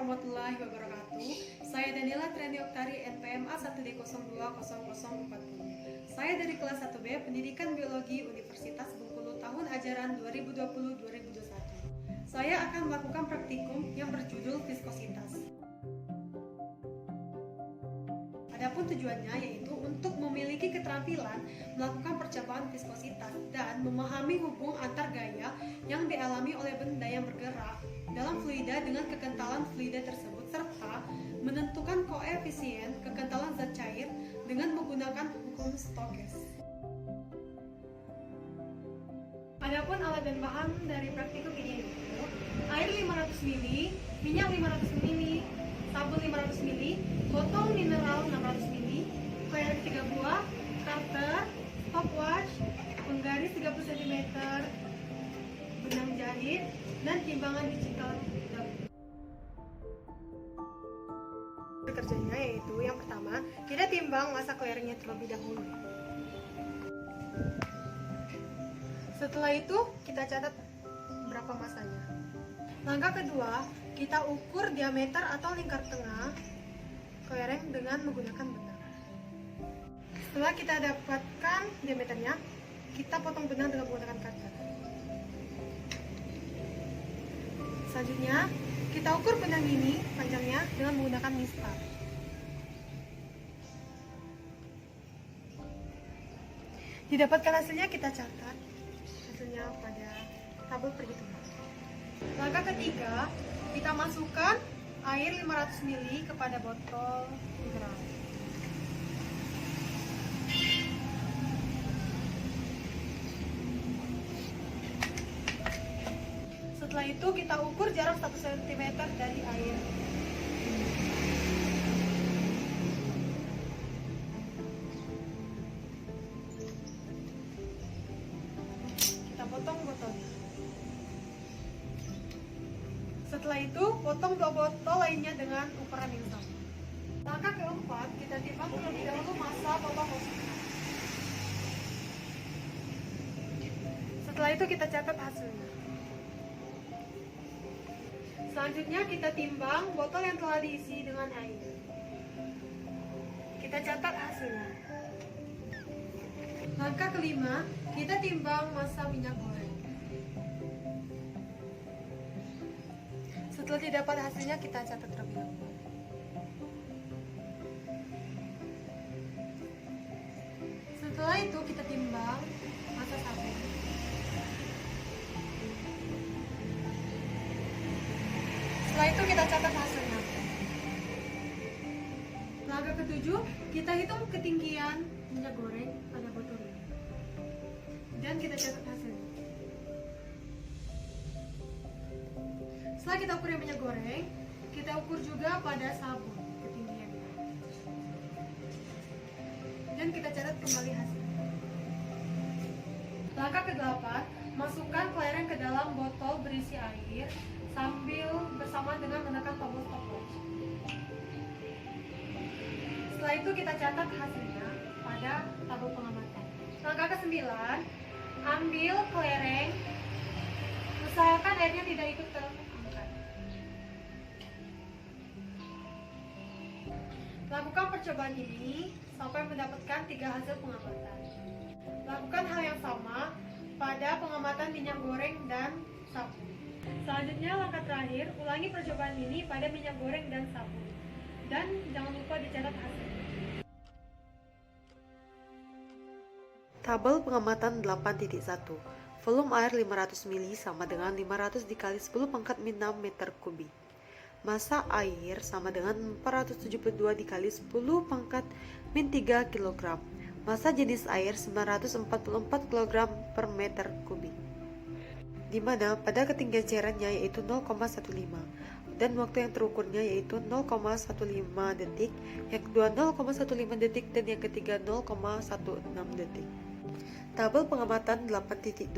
warahmatullahi wabarakatuh. Saya Daniela Triani Oktari, NPM A1D020040. Saya dari kelas 1B Pendidikan Biologi Universitas Bengkulu tahun ajaran 2020-2021. Saya akan melakukan praktikum yang berjudul viskositas. Adapun tujuannya yaitu untuk memiliki keterampilan melakukan percobaan viskositas dan memahami hubung antar gaya yang dialami oleh benda yang bergerak dalam fluida dengan kekentalan fluida tersebut serta menentukan koefisien kekentalan zat cair dengan menggunakan hukum Stokes. Adapun alat dan bahan dari praktikum ini yaitu air 500 ml, minyak 500 ml, sabun 500 ml, botol mineral 600 ml, kelereng 3 buah, cutter, stopwatch, penggaris 30 cm, benang jahit, dan timbangan digital. Kerjanya yaitu yang pertama, kita timbang massa kelerengnya terlebih dahulu. Setelah itu, kita catat berapa massanya. Langkah kedua, kita ukur diameter atau lingkar tengah kelereng dengan menggunakan benang. Setelah kita dapatkan diameternya, kita potong benang dengan menggunakan cutter. Selanjutnya, kita ukur benang ini panjangnya dengan menggunakan mistar. Didapatkan hasilnya, kita catat hasilnya pada tabel perhitungan. Langkah ketiga, kita masukkan air 500 ml kepada botol mineral. Setelah itu kita ukur jarak 1 cm dari air. Kita potong botolnya. Setelah itu, potong 2 botol lainnya dengan ukuran yang sama. Langkah keempat, kita timbang terlebih dahulu massa botol kosong. Setelah itu kita catat hasilnya. Selanjutnya kita timbang botol yang telah diisi dengan air. Kita catat hasilnya. Langkah kelima, kita timbang massa minyak goreng. Setelah didapat hasilnya, kita catat terlebih dahulu. Setelah itu kita timbang massa sabun. Setelah itu kita catat hasilnya. Langkah ketujuh, kita hitung ketinggian minyak goreng pada botol ini. Dan kita catat hasilnya. Setelah kita ukur minyak goreng, kita ukur juga pada sabun ketinggiannya. Dan kita catat kembali hasilnya. Langkah ke-8, masukkan kelereng ke dalam botol berisi air sambil bersama dengan menekan tombol stopwatch. Setelah itu kita catat hasilnya pada tabel pengamatan. Langkah ke-9, ambil kelereng, usahakan airnya tidak ikut terangkat. Lakukan percobaan ini sampai mendapatkan 3 hasil pengamatan. Lakukan hal yang sama pada pengamatan minyak goreng dan sabun. Selanjutnya, langkah terakhir, ulangi percobaan ini pada minyak goreng dan sabun. Dan jangan lupa dicatat hasilnya. Tabel pengamatan 8.1. Volume air 500 ml sama dengan 500 dikali 10 pangkat min 6 meter kubik. Massa air sama dengan 472 dikali 10 pangkat min 3 kg. Massa jenis air 944 kg per meter kubik. Di mana pada ketinggian cairannya yaitu 0,15 dan waktu yang terukurnya yaitu 0,15 detik, yang kedua 0,15 detik dan yang ketiga 0,16 detik. Tabel pengamatan 8.2,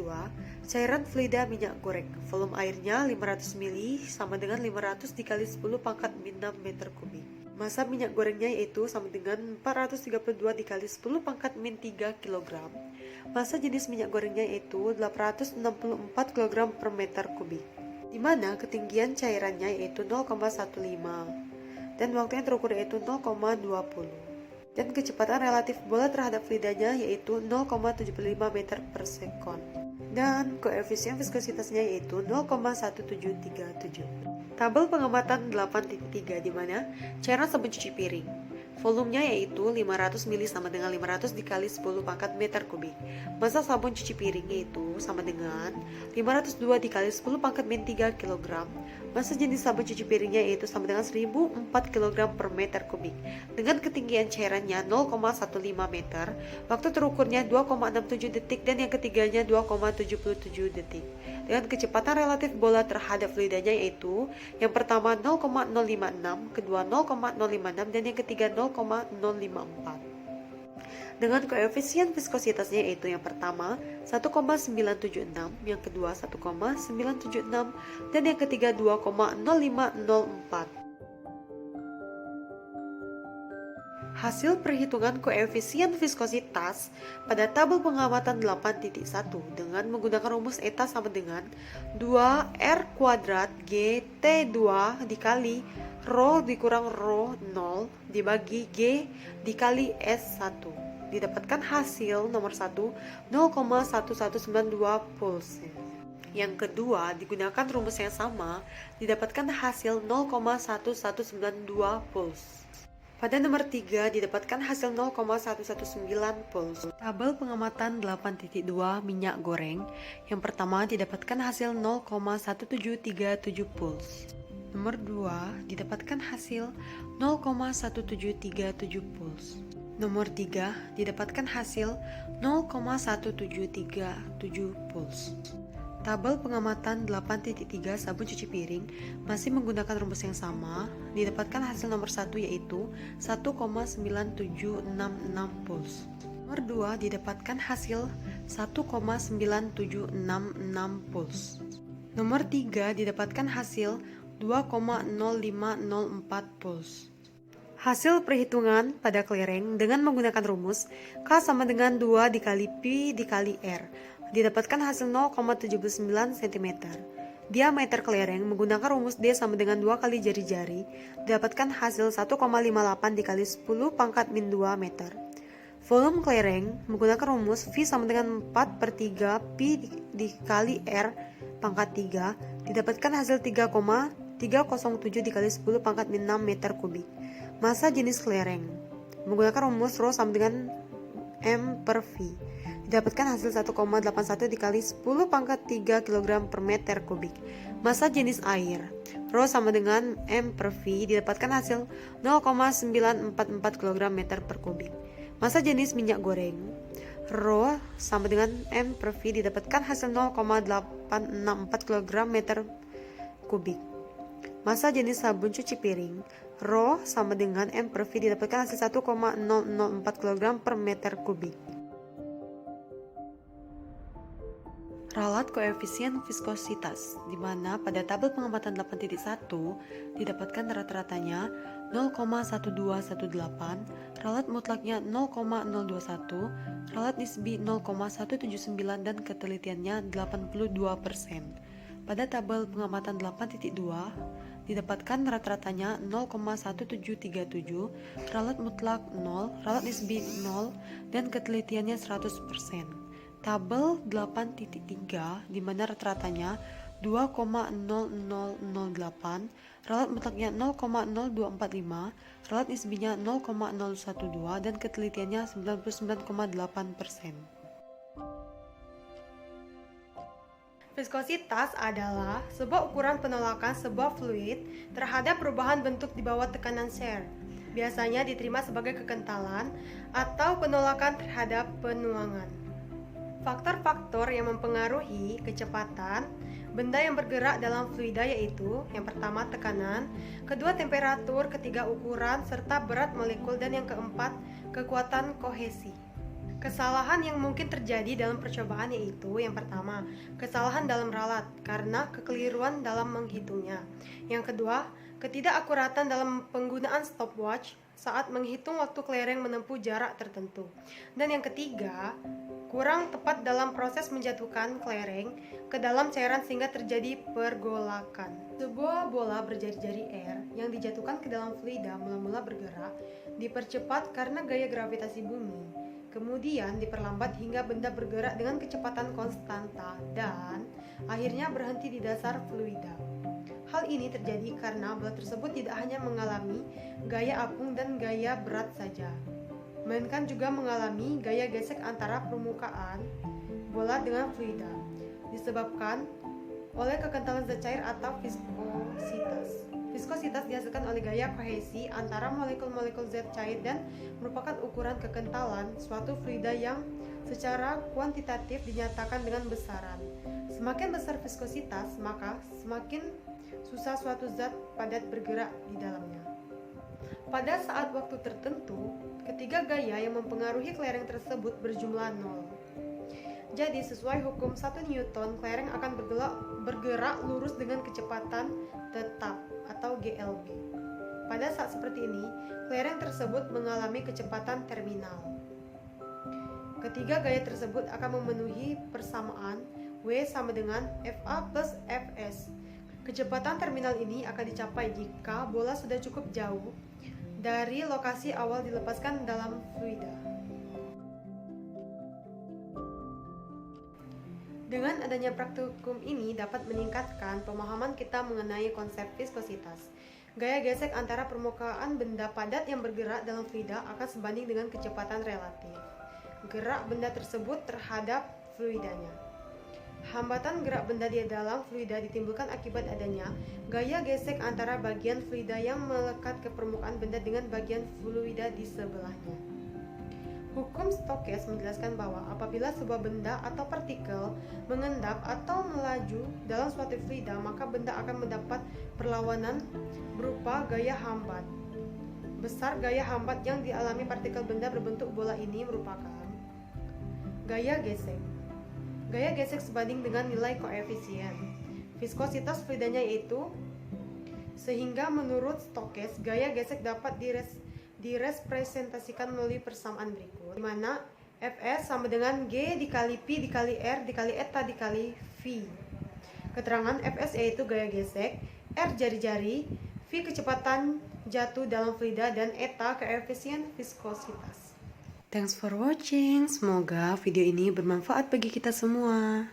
cairan fluida minyak goreng, volume airnya 500 ml sama dengan 500 dikali 10 pangkat min 6 meter kubik. Massa minyak gorengnya yaitu sama dengan 432 dikali 10 pangkat min 3 kg. Massa jenis minyak gorengnya yaitu 864 kg per meter kubik. di mana ketinggian cairannya yaitu 0,15 dan waktu yang terukur yaitu 0,20 dan kecepatan relatif bola terhadap fluidanya yaitu 0,75 meter per sekon dan koefisien viskositasnya yaitu 0,1737. Tabel pengamatan 8.3 di mana cairan sabun cuci piring volumenya yaitu 500 ml sama dengan 500 dikali 10 pangkat meter kubik. Massa sabun cuci piring yaitu sama dengan 502 dikali 10 pangkat min 3 kg. Massa jenis sabun cuci piringnya yaitu sama dengan 1004 kg per meter kubik. Dengan ketinggian cairannya 0,15 meter, waktu terukurnya 2,67 detik dan yang ketiganya 2,77 detik. Dengan kecepatan relatif bola terhadap fluidanya yaitu yang pertama 0,056, kedua 0,056 dan yang ketiga 0,054. Dengan koefisien viskositasnya yaitu yang pertama 1,976, yang kedua 1,976 dan yang ketiga 2,0504. Hasil perhitungan koefisien viskositas pada tabel pengamatan 8.1 dengan menggunakan rumus eta sama dengan 2R kuadrat G T2 dikali Rho dikurang Rho 0 dibagi G dikali S1. Didapatkan hasil nomor 1 0,1192%. Yang kedua, digunakan rumus yang sama, didapatkan hasil 0,1192%. Pada nomor 3 didapatkan hasil 0,119 puls. Tabel pengamatan 8.2 minyak goreng. Yang pertama didapatkan hasil 0,1737 puls. Nomor 2 didapatkan hasil 0,1737 puls. Nomor 3 didapatkan hasil 0,1737 puls. Tabel pengamatan 8.3 sabun cuci piring masih menggunakan rumus yang sama, didapatkan hasil nomor 1 yaitu 1,9766 puls. Nomor 2 didapatkan hasil 1,9766 puls. Nomor 3 didapatkan hasil 2,0504 puls. Hasil perhitungan pada kelereng dengan menggunakan rumus K sama dengan 2 dikali Pi dikali R. Didapatkan hasil 0,79 cm. Diameter kelereng menggunakan rumus D sama dengan 2 kali jari-jari, didapatkan hasil 1,58 dikali 10 pangkat min 2 meter. Volume kelereng menggunakan rumus V sama dengan 4 per 3 Pi dikali R pangkat 3, didapatkan hasil 3,307 dikali 10 pangkat min 6 meter kubik. Massa jenis kelereng menggunakan rumus Rho sama dengan M per V. Didapatkan hasil 1,81 dikali 10 pangkat 3 kg per meter kubik. Massa jenis air Rho sama dengan M per V, didapatkan hasil 0,944 kg meter per kubik. Massa jenis minyak goreng Rho sama dengan M per V, didapatkan hasil 0,864 kg meter kubik. Massa jenis sabun cuci piring Rho sama dengan M per V, didapatkan hasil 1,004 kg per meter kubik. Ralat koefisien viskositas, di mana pada tabel pengamatan 8.1 didapatkan rata-ratanya 0,1218, ralat mutlaknya 0,021, ralat nisbi 0,179 dan ketelitiannya 82%. Pada tabel pengamatan 8.2 didapatkan rata-ratanya 0,1737, ralat mutlak 0, ralat nisbi 0 dan ketelitiannya 100%. Tabel 8.3 di mana rata-ratanya 2,0008, ralat mutlaknya 0,0245, ralat nisbinya 0,012 dan ketelitiannya 99,8%. Viskositas adalah sebuah ukuran penolakan sebuah fluid terhadap perubahan bentuk di bawah tekanan shear. Biasanya diterima sebagai kekentalan atau penolakan terhadap penuangan. Faktor-faktor yang mempengaruhi kecepatan benda yang bergerak dalam fluida yaitu yang pertama tekanan, kedua temperatur, ketiga ukuran serta berat molekul dan yang keempat kekuatan kohesi. Kesalahan yang mungkin terjadi dalam percobaan yaitu yang pertama, kesalahan dalam ralat karena kekeliruan dalam menghitungnya. Yang kedua, ketidakakuratan dalam penggunaan stopwatch saat menghitung waktu kelereng menempuh jarak tertentu. Dan yang ketiga, kurang tepat dalam proses menjatuhkan kelereng ke dalam cairan sehingga terjadi pergolakan. Sebuah bola berjari-jari air yang dijatuhkan ke dalam fluida mula-mula bergerak, dipercepat karena gaya gravitasi bumi, kemudian diperlambat hingga benda bergerak dengan kecepatan konstanta dan akhirnya berhenti di dasar fluida. Hal ini terjadi karena bola tersebut tidak hanya mengalami gaya apung dan gaya berat saja, melainkan juga mengalami gaya gesek antara permukaan bola dengan fluida, disebabkan oleh kekentalan zat cair atau viskositas. Viskositas dihasilkan oleh gaya kohesi antara molekul-molekul zat cair dan merupakan ukuran kekentalan suatu fluida yang secara kuantitatif dinyatakan dengan besaran. Semakin besar viskositas, maka semakin susah suatu zat padat bergerak di dalamnya. Pada saat waktu tertentu, ketiga gaya yang mempengaruhi kelereng tersebut berjumlah 0. Jadi sesuai hukum 1 Newton, kelereng akan bergerak lurus dengan kecepatan tetap atau GLB. Pada saat seperti ini, kelereng tersebut mengalami kecepatan terminal. Ketiga gaya tersebut akan memenuhi persamaan W sama dengan FA plus Fs. Kecepatan terminal ini akan dicapai jika bola sudah cukup jauh dari lokasi awal dilepaskan dalam fluida. Dengan adanya praktikum ini dapat meningkatkan pemahaman kita mengenai konsep viskositas. Gaya gesek antara permukaan benda padat yang bergerak dalam fluida akan sebanding dengan kecepatan relatif gerak benda tersebut terhadap fluidanya. Hambatan gerak benda di dalam fluida ditimbulkan akibat adanya gaya gesek antara bagian fluida yang melekat ke permukaan benda dengan bagian fluida di sebelahnya. Hukum Stokes menjelaskan bahwa apabila sebuah benda atau partikel mengendap atau melaju dalam suatu fluida, maka benda akan mendapat perlawanan berupa gaya hambat. Besar gaya hambat yang dialami partikel benda berbentuk bola ini merupakan gaya gesek. Gaya gesek sebanding dengan nilai koefisien viskositas fluidanya yaitu, sehingga menurut Stokes gaya gesek dapat direpresentasikan melalui persamaan berikut, di mana Fs sama dengan G dikali Pi dikali R dikali eta dikali V. Keterangan Fs yaitu gaya gesek, R jari-jari, V kecepatan jatuh dalam fluida, dan eta koefisien viskositas. Thanks for watching. Semoga video ini bermanfaat bagi kita semua.